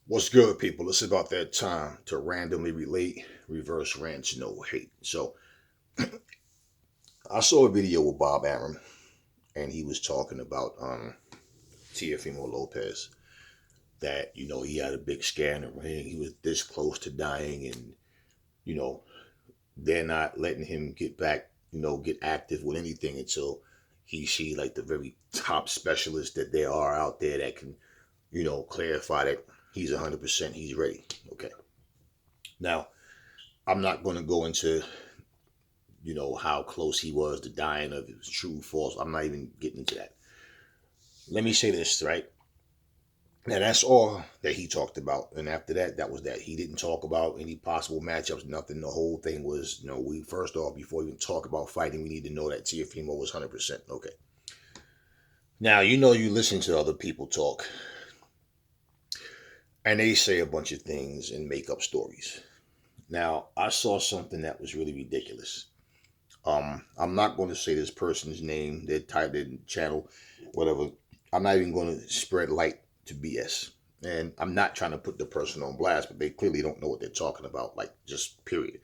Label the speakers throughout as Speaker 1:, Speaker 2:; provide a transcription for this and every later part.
Speaker 1: What's good, people? It's about that time to randomly relate reverse rants, no hate. So, I saw a video with Bob Arum, and he was talking about Teofimo Lopez. That he had a big scan of him. He was this close to dying, and you know they're not letting him get back. Get active with anything until he see like the very top specialist that there are out there that can clarify that he's 100%. He's ready. Okay. Now, I'm not going to go into how close he was to dying, of it was true, false. I'm not even getting into that. Let me say this, right? Now that's all that he talked about, and after that, that was that. He didn't talk about any possible matchups, nothing. The whole thing was, we first off, before we even talk about fighting, we need to know that Teofimo was 100%. Okay. Now you listen to other people talk, and they say a bunch of things and make up stories. Now I saw something that was really ridiculous. I'm not going to say this person's name, their type, their channel, whatever. I'm not even going to spread light to BS. And I'm not trying to put the person on blast, but they clearly don't know what they're talking about, like just period.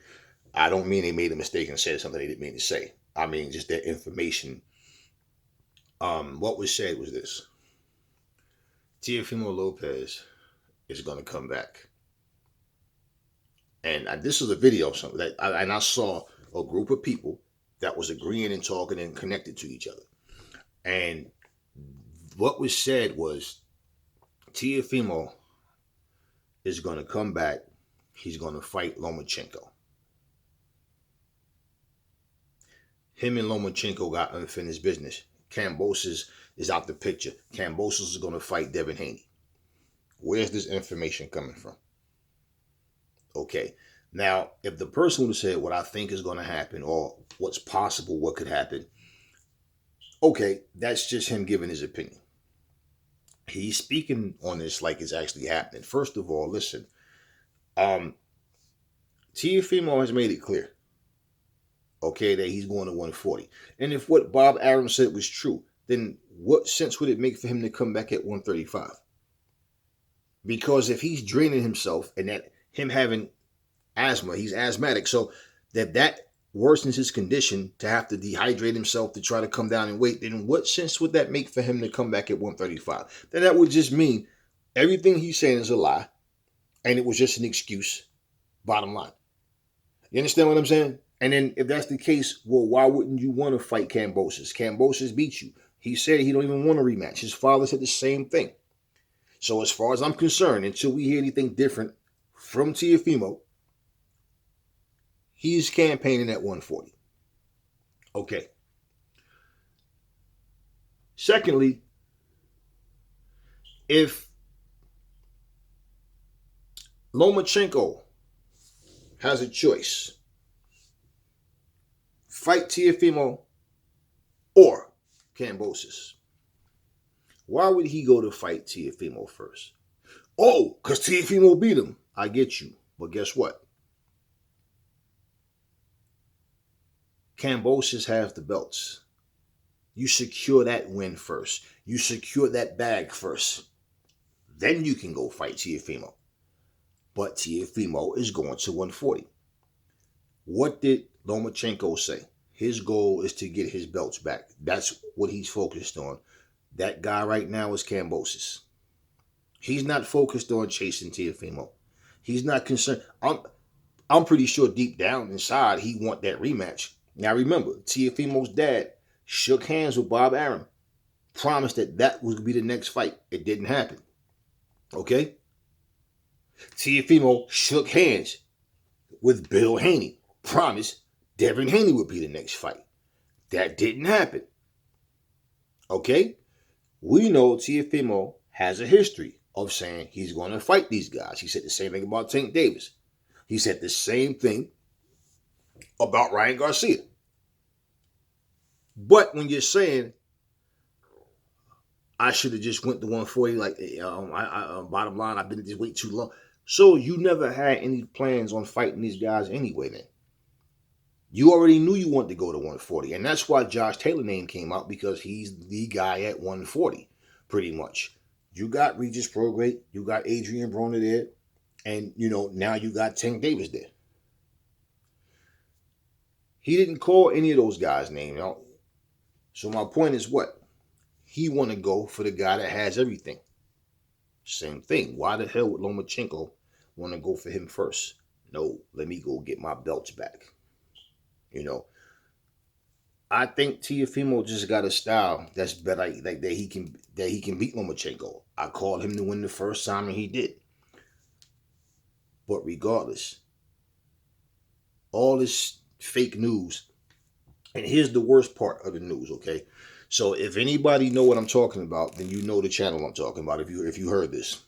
Speaker 1: I don't mean they made a mistake and said something they didn't mean to say. I mean just their information. What was said was this: Teofimo Lopez is going to come back. And this is a video of something and I saw a group of people that was agreeing and talking and connected to each other. And what was said was Teofimo is going to come back. He's going to fight Lomachenko. Him and Lomachenko got unfinished business. Kambosos is out the picture. Kambosos is going to fight Devin Haney. Where's this information coming from? Okay. Now, if the person would have said what I think is going to happen or what's possible, what could happen, okay, that's just him giving his opinion. He's speaking on this like it's actually happening. First of all, listen, Teofimo has made it clear, okay, that he's going to 140. And if what Bob Arum said was true, then what sense would it make for him to come back at 135? Because if he's draining himself and that him having asthma, he's asthmatic, so that worsens his condition to have to dehydrate himself to try to come down in weight, then what sense would that make for him to come back at 135? Then that would just mean everything he's saying is a lie, and it was just an excuse, bottom line. You understand what I'm saying? And then if that's the case, well, why wouldn't you want to fight Kambosos? Kambosos beat you. He said he don't even want a rematch. His father said the same thing. So as far as I'm concerned, until we hear anything different from Teofimo, he's campaigning at 140. Okay. Secondly, if Lomachenko has a choice, fight Teofimo or Kambosos, why would he go to fight Teofimo first? Oh, because Teofimo beat him. I get you. But guess what? Kambosos has the belts. You secure that win first. You secure that bag first. Then you can go fight Teofimo. But Teofimo is going to 140. What did Lomachenko say? His goal is to get his belts back. That's what he's focused on. That guy right now is Kambosos. He's not focused on chasing Teofimo. He's not concerned. I'm pretty sure deep down inside he want that rematch. Now remember, Teofimo's dad shook hands with Bob Arum, promised that would be the next fight. It didn't happen. Okay? Teofimo shook hands with Bill Haney, promised Devin Haney would be the next fight. That didn't happen. Okay? We know Teofimo has a history of saying he's going to fight these guys. He said the same thing about Tank Davis. He said the same thing about Ryan Garcia. But when you're saying I should have just went to 140, like bottom line, I've been at this weight too long. So you never had any plans on fighting these guys anyway then. You already knew you wanted to go to 140. And that's why Josh Taylor's name came out, because he's the guy at 140, pretty much. You got Regis Prograde, you got Adrian Broner there, and now you got Tank Davis there. He didn't call any of those guys' names out. So my point is what? He want to go for the guy that has everything. Same thing. Why the hell would Lomachenko want to go for him first? No, let me go get my belts back. I think Teofimo just got a style that's better, like that he can beat Lomachenko. I called him to win the first time and he did. But regardless, all this fake news, and here's the worst part of the news, okay? So if anybody know what I'm talking about, then you know the channel I'm talking about. If you heard this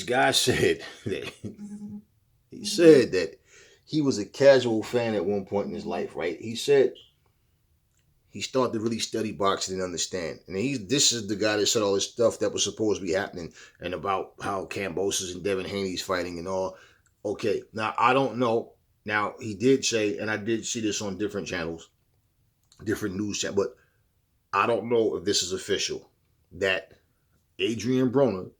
Speaker 1: guy said that he was a casual fan at one point in his life, right? He said he started to really study boxing and understand. And this is the guy that said all this stuff that was supposed to be happening and about how Kambosos and Devin Haney's fighting and all. Okay, now I don't know. Now he did say, and I did see this on different channels, different news channels, but I don't know if this is official, that Adrian Broner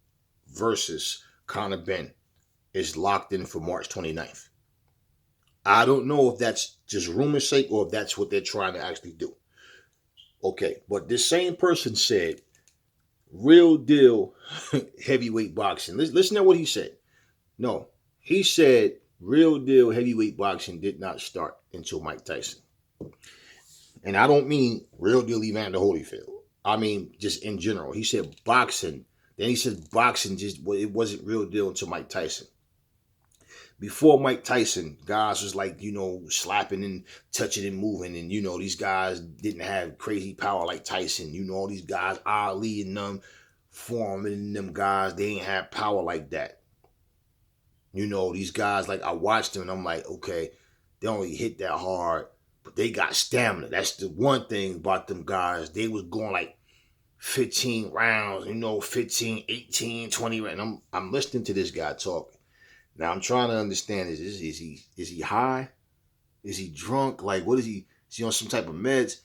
Speaker 1: versus Conor Benn is locked in for March 29th. I don't know if that's just rumor's sake or if that's what they're trying to actually do. Okay, but this same person said, real deal heavyweight boxing. Listen to what he said. No, he said real deal heavyweight boxing did not start until Mike Tyson. And I don't mean real deal Evander Holyfield. I mean just in general. He said boxing. Then he said boxing it wasn't real deal until Mike Tyson. Before Mike Tyson, guys was like, slapping and touching and moving. And, these guys didn't have crazy power like Tyson. All these guys, Ali and them, Foreman and them guys, they ain't have power like that. These guys, like I watched them and I'm like, okay, they don't really hit that hard, but they got stamina. That's the one thing about them guys. They was going like 15 rounds, 15, 18, 20 rounds. And I'm listening to this guy talk. Now I'm trying to understand, is he high? Is he drunk? Like, what is he? Is he on some type of meds?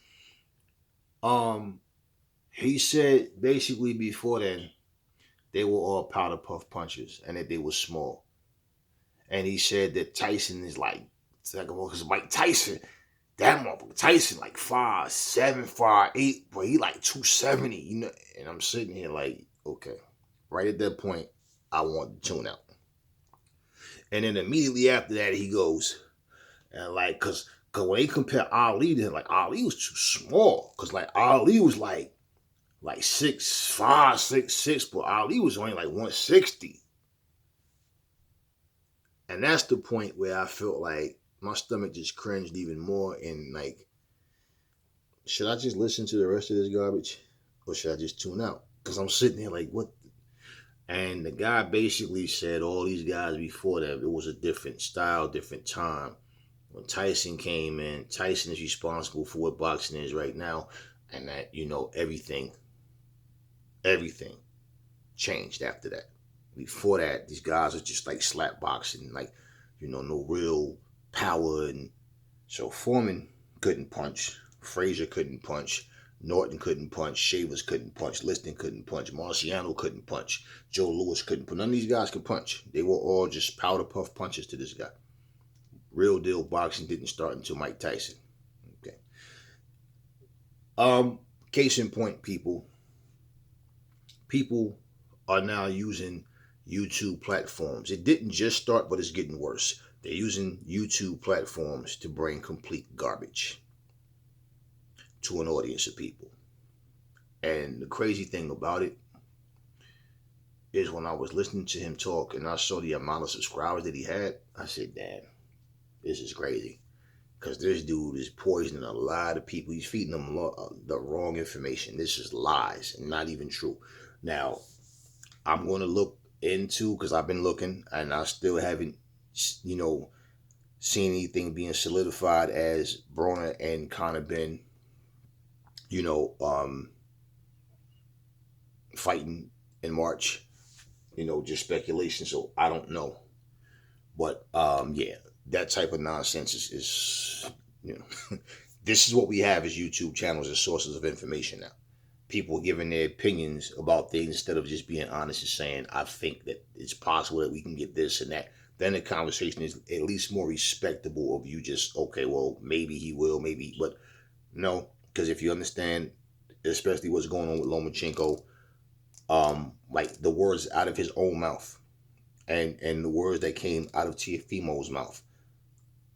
Speaker 1: He said basically before then they were all powder puff punchers and that they were small. And he said that Tyson is like, because Mike Tyson, that motherfucker Tyson like 5'7", 5'8", but he like 270, And I'm sitting here like, okay, right at that point, I want to tune out. And then immediately after that, he goes, and like, cause when they compare Ali to him, like Ali was too small. Cause like Ali was like 6'5", 6'6", but Ali was only like 160. And that's the point where I felt like my stomach just cringed even more. And like, should I just listen to the rest of this garbage? Or should I just tune out? Cause I'm sitting there like, what? And the guy basically said all these guys before that, it was a different style, different time. When Tyson came in, Tyson is responsible for what boxing is right now. And that, everything changed after that. Before that, these guys are just like slap boxing, like, no real power. And so Foreman couldn't punch. Frazier couldn't punch. Norton couldn't punch. Shavers couldn't punch. Liston couldn't punch. Marciano couldn't punch. Joe Louis couldn't punch. None of these guys could punch. They were all just powder puff punches to this guy. Real deal boxing didn't start until Mike Tyson. Okay. Case in point, people are now using YouTube platforms. It didn't just start, but it's getting worse. They're using YouTube platforms to bring complete garbage to an audience of people. And the crazy thing about it is when I was listening to him talk and I saw the amount of subscribers that he had, I said, damn, this is crazy. Because this dude is poisoning a lot of people. He's feeding them the wrong information. This is lies and not even true. Now, I'm going to look into, because I've been looking and I still haven't, seen anything being solidified as Broner and Conor Benn, fighting in March, just speculation. So I don't know. But yeah, that type of nonsense is this is what we have as YouTube channels as sources of information now. people giving their opinions about things instead of just being honest and saying, I think that it's possible that we can get this and that. Then the conversation is at least more respectable of you just, okay, well, maybe he will, maybe, but no, because if you understand, especially what's going on with Lomachenko, like the words out of his own mouth and the words that came out of Teofimo's mouth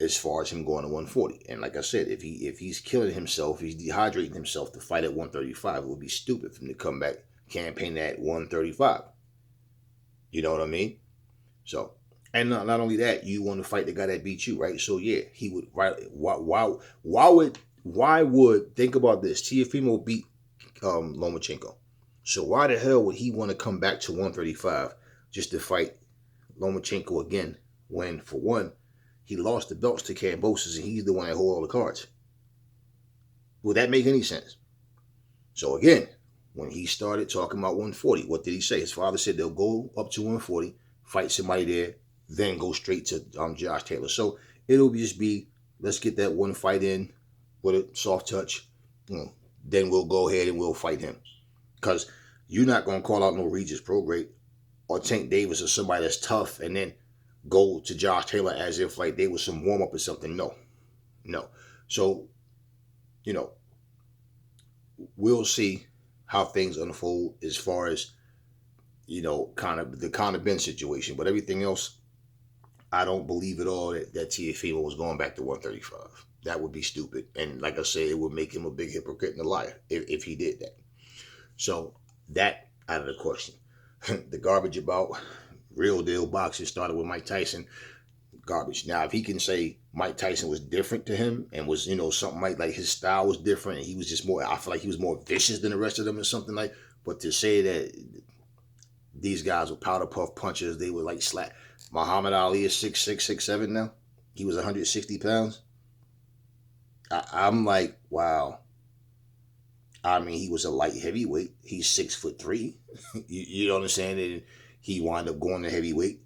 Speaker 1: as far as him going to 140. And like I said, if he's killing himself, he's dehydrating himself to fight at 135, it would be stupid for him to come back campaign at 135. You know what I mean? So, and not only that, you want to fight the guy that beat you, right? So yeah, he would. Right? Why would think about this? Teofimo beat Lomachenko. So why the hell would he want to come back to 135 just to fight Lomachenko again when, for one, he lost the belts to Cambosis and he's the one that hold all the cards? Would that make any sense? So again, when he started talking about 140, what did he say? His father said they'll go up to 140, fight somebody there, then go straight to Josh Taylor. So it'll just be, let's get that one fight in with a soft touch. Then we'll go ahead and we'll fight him. Because you're not going to call out no Regis Prograde or Tank Davis or somebody that's tough and then go to Josh Taylor as if like they was some warm-up or something. No. So, we'll see how things unfold as far as, kind of the Conor Benn situation. But everything else, I don't believe at all that Teofimo was going back to 135. That would be stupid. And like I said, it would make him a big hypocrite and a liar if he did that. So that out of the question. The garbage about real deal boxing started with Mike Tyson. Garbage. Now, if he can say Mike Tyson was different to him and was, something like his style was different and he was just more, I feel like he was more vicious than the rest of them or something like, but to say that these guys were powder puff punchers, they were like slap. Muhammad Ali is 6'6", 6'7" now. He was 160 pounds. I'm like, wow. I mean, he was a light heavyweight. He's 6'3". you know what I'm saying? And he wound up going to heavyweight.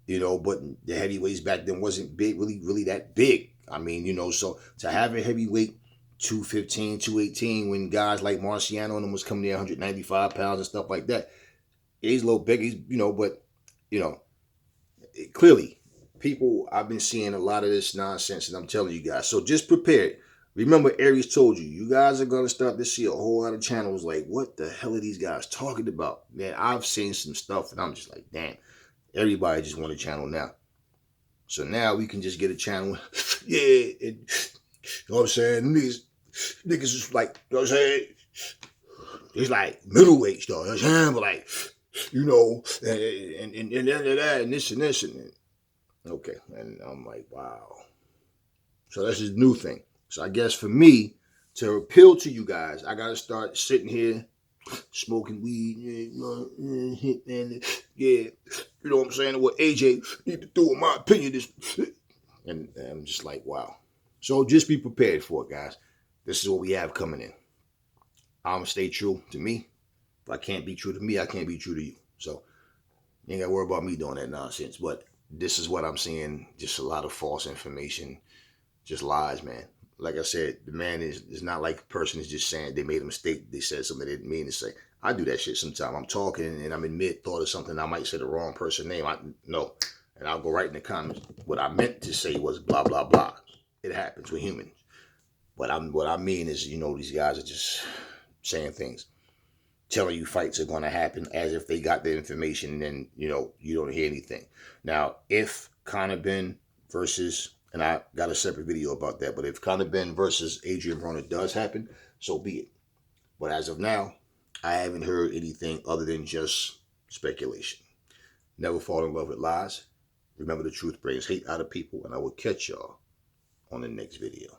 Speaker 1: But the heavyweights back then wasn't big, really that big. I mean, so to have a heavyweight 215, 218, when guys like Marciano and them was coming there 195 pounds and stuff like that, he's a little big. He's, but, clearly, people, I've been seeing a lot of this nonsense, and I'm telling you guys. So just prepare it. Remember, Aries told you guys are going to start to see a whole lot of channels like, what the hell are these guys talking about? Man, I've seen some stuff, and I'm just like, damn, everybody just want a channel now. So now we can just get a channel. Yeah, and, you know what I'm saying? Niggas is like, you know what I'm saying? It's like middleweight, though. You know what I'm saying? But like, and this and this. And okay, and I'm like, wow. So that's his new thing. So I guess for me to appeal to you guys, I got to start sitting here smoking weed. Yeah, you know what I'm saying? What AJ need to do, in my opinion, is. And I'm just like, wow. So just be prepared for it, guys. This is what we have coming in. I'm going to stay true to me. If I can't be true to me, I can't be true to you. So you ain't got to worry about me doing that nonsense. But this is what I'm seeing. Just a lot of false information. Just lies, man. Like I said, the man is not like a person is just saying they made a mistake. They said something they didn't mean to say. I do that shit sometimes. I'm talking and I'm in mid-thought or something. I might say the wrong person's name. No. And I'll go right in the comments. What I meant to say was blah, blah, blah. It happens. We're humans. But what I mean is, these guys are just saying things. Telling you fights are going to happen as if they got the information and then, you don't hear anything. Now, if Conor Benn versus... And I got a separate video about that. But if Conor Benn versus Adrian Broner does happen, so be it. But as of now, I haven't heard anything other than just speculation. Never fall in love with lies. Remember, the truth brings hate out of people. And I will catch y'all on the next video.